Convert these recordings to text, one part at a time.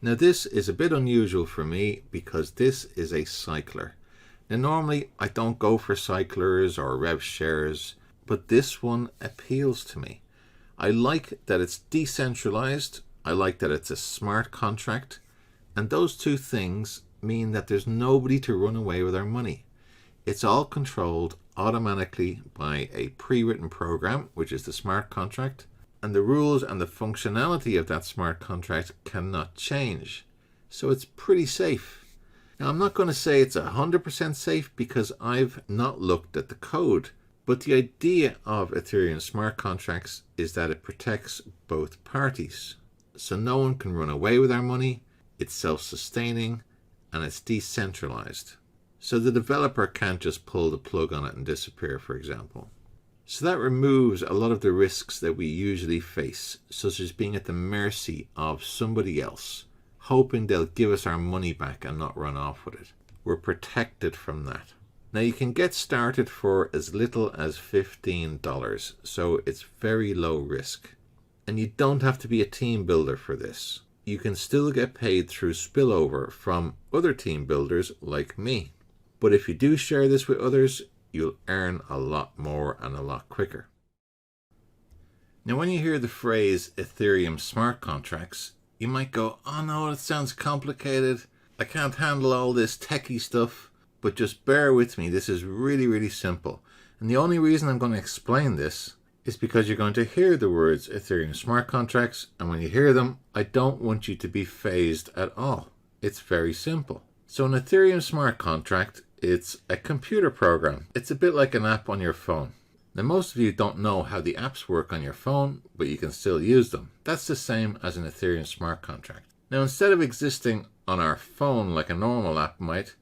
Now this is a bit unusual for me because this is a cycler. Now normally I don't go for cyclers or rev shares, but this one appeals to me. I like that it's decentralized, I like that it's a smart contract, and those two things mean that there's nobody to run away with our money. It's all controlled automatically by a pre-written program, which is the smart contract, and the rules and the functionality of that smart contract cannot change. So it's pretty safe. Now I'm not going to say it's 100% safe because I've not looked at the code, but the idea of Ethereum smart contracts is that it protects both parties. So no one can run away with our money, it's self-sustaining, and it's decentralized. So the developer can't just pull the plug on it and disappear, for example. So that removes a lot of the risks that we usually face, such as being at the mercy of somebody else, hoping they'll give us our money back and not run off with it. We're protected from that. Now you can get started for as little as $15, so it's very low risk. And you don't have to be a team builder for this. You can still get paid through spillover from other team builders like me. But if you do share this with others, you'll earn a lot more and a lot quicker. Now when you hear the phrase Ethereum smart contracts, you might go, oh no, it sounds complicated. I can't handle all this techie stuff. But just bear with me, this is really, really simple. And the only reason I'm going to explain this is because you're going to hear the words Ethereum smart contracts, and when you hear them, I don't want you to be phased at all. It's very simple. So an Ethereum smart contract, it's a computer program. It's a bit like an app on your phone. Now most of you don't know how the apps work on your phone, but you can still use them. That's the same as an Ethereum smart contract. Now instead of existing on our phone like a normal app might,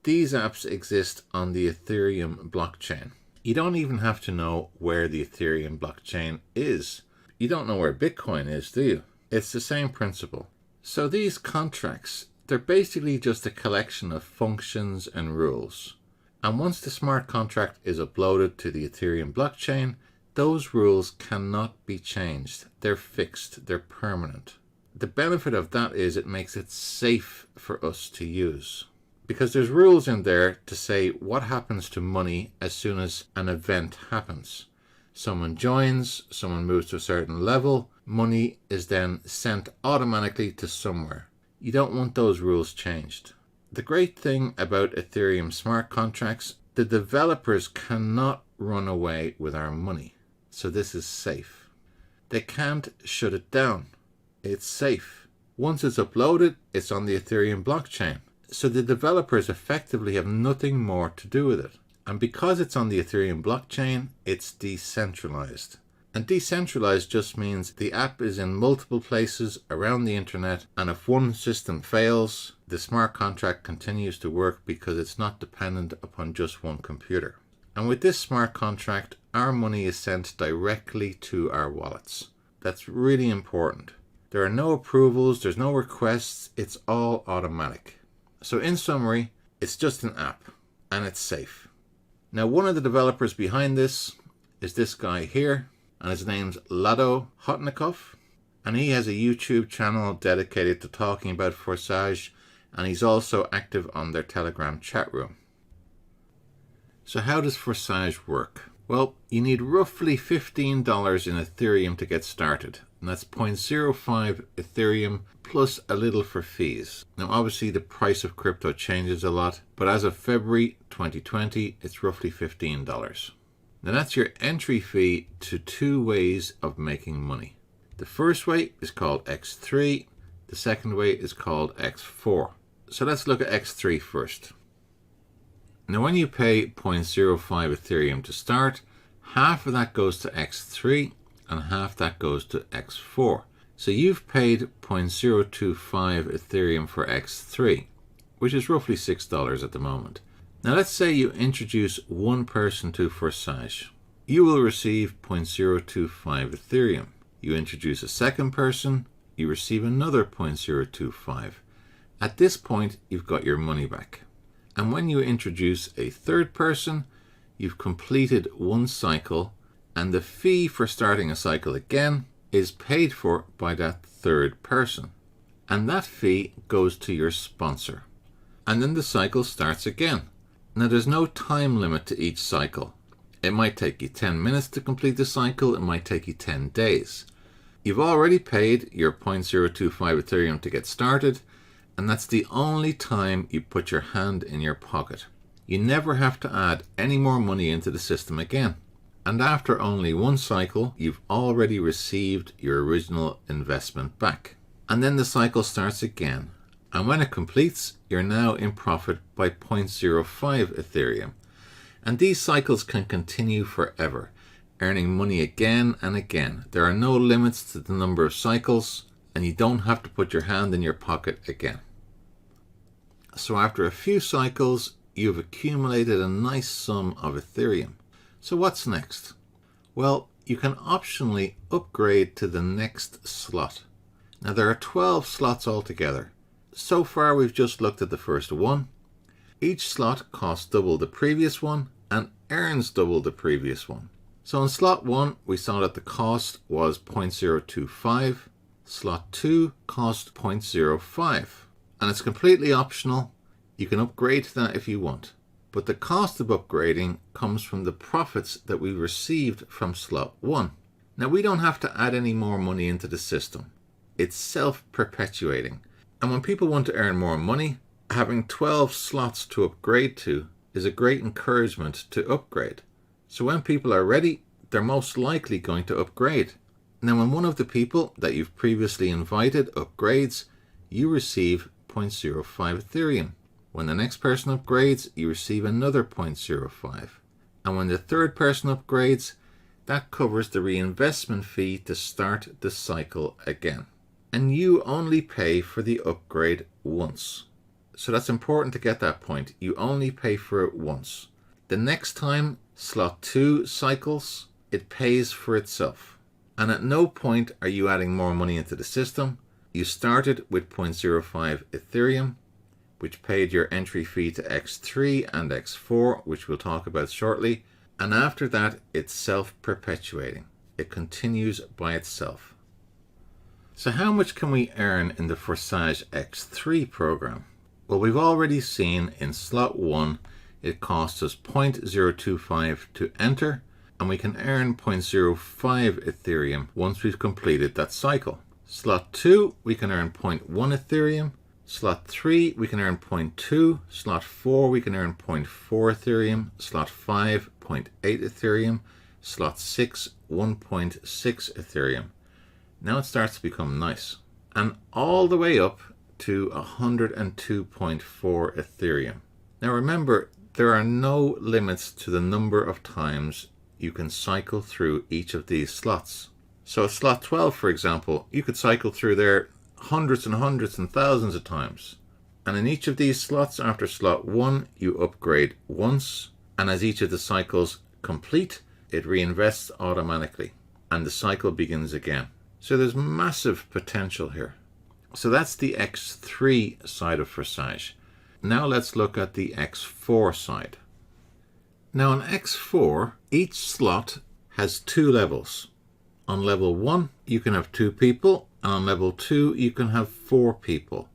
these apps exist on the Ethereum blockchain. You don't even have to know where the Ethereum blockchain is. You don't know where Bitcoin is, do you? It's the same principle. So these contracts, they're basically just a collection of functions and rules. And once the smart contract is uploaded to the Ethereum blockchain, those rules cannot be changed. They're fixed, they're permanent. The benefit of that is it makes it safe for us to use. Because there's rules in there to say what happens to money as soon as an event happens. Someone joins, someone moves to a certain level, money is then sent automatically to somewhere. You don't want those rules changed. The great thing about Ethereum smart contracts, the developers cannot run away with our money. So this is safe. They can't shut it down. It's safe. Once it's uploaded, it's on the Ethereum blockchain. So the developers effectively have nothing more to do with it. And because it's on the Ethereum blockchain, it's decentralized. And decentralized just means the app is in multiple places around the internet, and if one system fails, the smart contract continues to work because it's not dependent upon just one computer. And with this smart contract, our money is sent directly to our wallets. That's really important. There are no approvals, there's no requests, it's all automatic. So in summary, it's just an app, and it's safe. Now one of the developers behind this is this guy here, and his name's Lado Hotnikov, and he has a YouTube channel dedicated to talking about Forsage, and he's also active on their Telegram chat room. So how does Forsage work? Well, you need roughly $15 in Ethereum to get started, and that's 0.05 Ethereum plus a little for fees. Now obviously the price of crypto changes a lot, but as of February 2020, it's roughly $15. Now that's your entry fee to two ways of making money. The first way is called X3, the second way is called X4. So let's look at X3 first. Now when you pay 0.05 Ethereum to start, half of that goes to X3 and half that goes to X4. So you've paid 0.025 Ethereum for X3, which is roughly $6 at the moment. Now let's say you introduce one person to Forsage. You will receive 0.025 Ethereum. You introduce a second person, you receive another 0.025. At this point, you've got your money back. And when you introduce a third person, you've completed one cycle, and the fee for starting a cycle again is paid for by that third person. and that fee goes to your sponsor. And then the cycle starts again. Now there's no time limit to each cycle. It might take you 10 minutes to complete the cycle, it might take you 10 days. You've already paid your 0.025 Ethereum to get started, and that's the only time you put your hand in your pocket. You never have to add any more money into the system again. And after only one cycle, you've already received your original investment back. And then the cycle starts again. And when it completes, you're now in profit by 0.05 Ethereum. And these cycles can continue forever, earning money again and again. There are no limits to the number of cycles, and you don't have to put your hand in your pocket again. So after a few cycles, you've accumulated a nice sum of Ethereum. So what's next? Well, you can optionally upgrade to the next slot. Now there are 12 slots altogether. So far we've just looked at the first one. Each slot costs double the previous one and earns double the previous one. So in slot 1 we saw that the cost was 0.025. Slot 2 cost 0.05. And it's completely optional. You can upgrade to that if you want. But the cost of upgrading comes from the profits that we received from slot 1. Now we don't have to add any more money into the system. It's self-perpetuating. And when people want to earn more money, having 12 slots to upgrade to is a great encouragement to upgrade. So when people are ready, they're most likely going to upgrade. Now when one of the people that you've previously invited upgrades, you receive 0.05 Ethereum. When the next person upgrades, you receive another 0.05. And when the third person upgrades, that covers the reinvestment fee to start the cycle again. And you only pay for the upgrade once. So that's important to get that point. You only pay for it once. The next time slot 2 cycles, it pays for itself. And at no point are you adding more money into the system. You started with 0.05 Ethereum, which paid your entry fee to X3 and X4, which we'll talk about shortly. And after that, it's self-perpetuating. It continues by itself. So how much can we earn in the Forsage X3 program? Well, we've already seen in slot 1, it costs us 0.025 to enter, and we can earn 0.05 Ethereum once we've completed that cycle. Slot 2, we can earn 0.1 Ethereum. Slot 3, we can earn 0.2. Slot 4, we can earn 0.4 Ethereum. Slot 5, 0.8 Ethereum. Slot 6, 1.6 Ethereum. Now it starts to become nice. And all the way up to 102.4 Ethereum. Now remember, there are no limits to the number of times you can cycle through each of these slots. So slot 12, for example, you could cycle through there hundreds and hundreds and thousands of times. And in each of these slots after slot 1, you upgrade once, and as each of the cycles complete, it reinvests automatically, and the cycle begins again. So there's massive potential here. So that's the X3 side of Forsage. Now let's look at the X4 side. Now on X4, each slot has 2 levels. On level 1, you can have 2 people, and on level 2, you can have 4 people.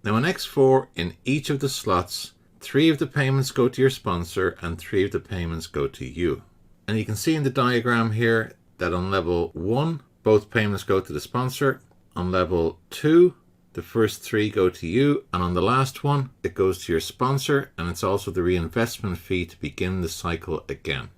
Now in X4, in each of the slots, 3 of the payments go to your sponsor and 3 of the payments go to you. And you can see in the diagram here that on level 1, both payments go to the sponsor. On level 2, the first 3 go to you, and on the last one, it goes to your sponsor, and it's also the reinvestment fee to begin the cycle again.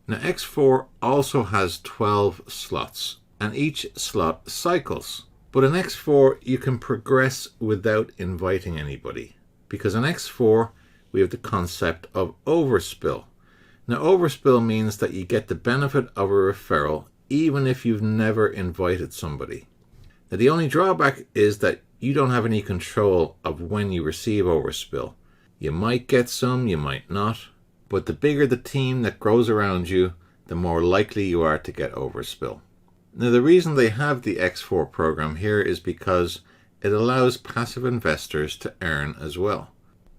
Now X4 also has 12 slots, and each slot cycles. But in X4, you can progress without inviting anybody, because in X4, we have the concept of overspill. Now overspill means that you get the benefit of a referral even if you've never invited somebody. Now the only drawback is that you don't have any control of when you receive overspill. You might get some, you might not, but the bigger the team that grows around you, the more likely you are to get overspill. Now the reason they have the X4 program here is because it allows passive investors to earn as well.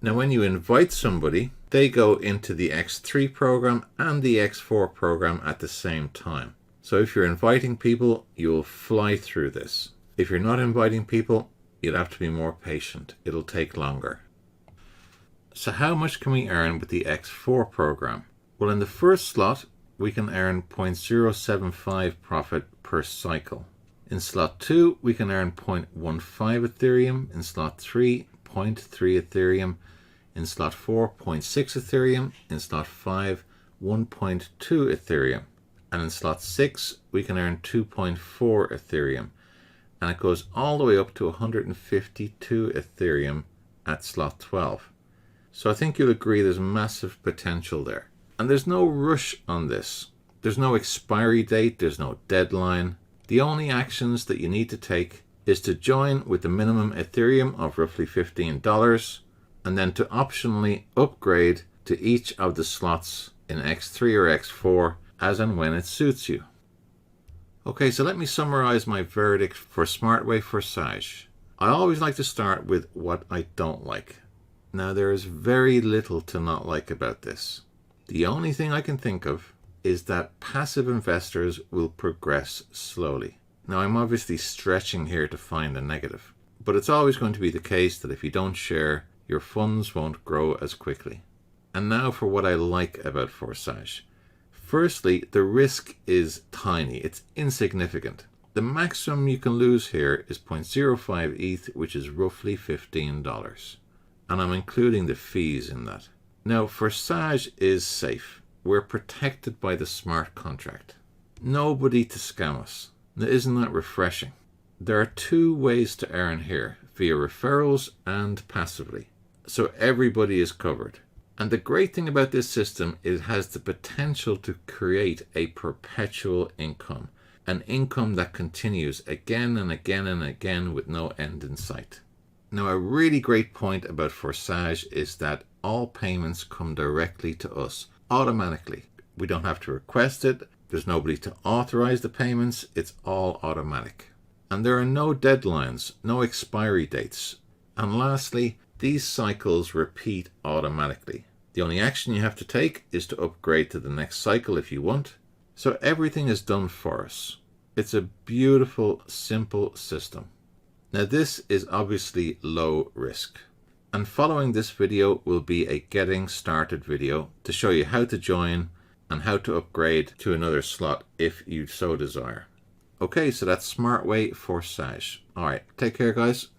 Now when you invite somebody, they go into the X3 program and the X4 program at the same time. So if you're inviting people, you'll fly through this. If you're not inviting people, you'll have to be more patient. It'll take longer. So how much can we earn with the X4 program? Well, in the first slot, we can earn 0.075 profit per cycle. In slot 2, we can earn 0.15 Ethereum. In slot 3, 0.3 Ethereum. In slot 4, 0.6 Ethereum. In slot 5, 1.2 Ethereum. And in slot 6, we can earn 2.4 Ethereum. And it goes all the way up to 152 Ethereum at slot 12. So I think you'll agree there's massive potential there. And there's no rush on this. There's no expiry date, there's no deadline. The only actions that you need to take is to join with the minimum Ethereum of roughly $15 and then to optionally upgrade to each of the slots in X3 or X4 as and when it suits you. Okay, so let me summarize my verdict for Join Forsage. I always like to start with what I don't like. Now, there is very little to not like about this. The only thing I can think of is that passive investors will progress slowly. Now, I'm obviously stretching here to find a negative, but it's always going to be the case that if you don't share, your funds won't grow as quickly. And now for what I like about Forsage. Firstly, the risk is tiny. It's insignificant. The maximum you can lose here is 0.05 ETH, which is roughly $15. And I'm including the fees in that. Now, Forsage is safe. We're protected by the smart contract. Nobody to scam us. Now, isn't that refreshing? There are two ways to earn here, via referrals and passively. So everybody is covered. And the great thing about this system is it has the potential to create a perpetual income. An income that continues again and again and again with no end in sight. Now, a really great point about Forsage is that all payments come directly to us, automatically. We don't have to request it. There's nobody to authorize the payments. It's all automatic. And there are no deadlines, no expiry dates. And lastly, these cycles repeat automatically. The only action you have to take is to upgrade to the next cycle if you want. So everything is done for us. It's a beautiful, simple system. Now, this is obviously low risk. And following this video will be a getting started video to show you how to join and how to upgrade to another slot if you so desire. Okay, so that's Join Forsage. All right, take care, guys.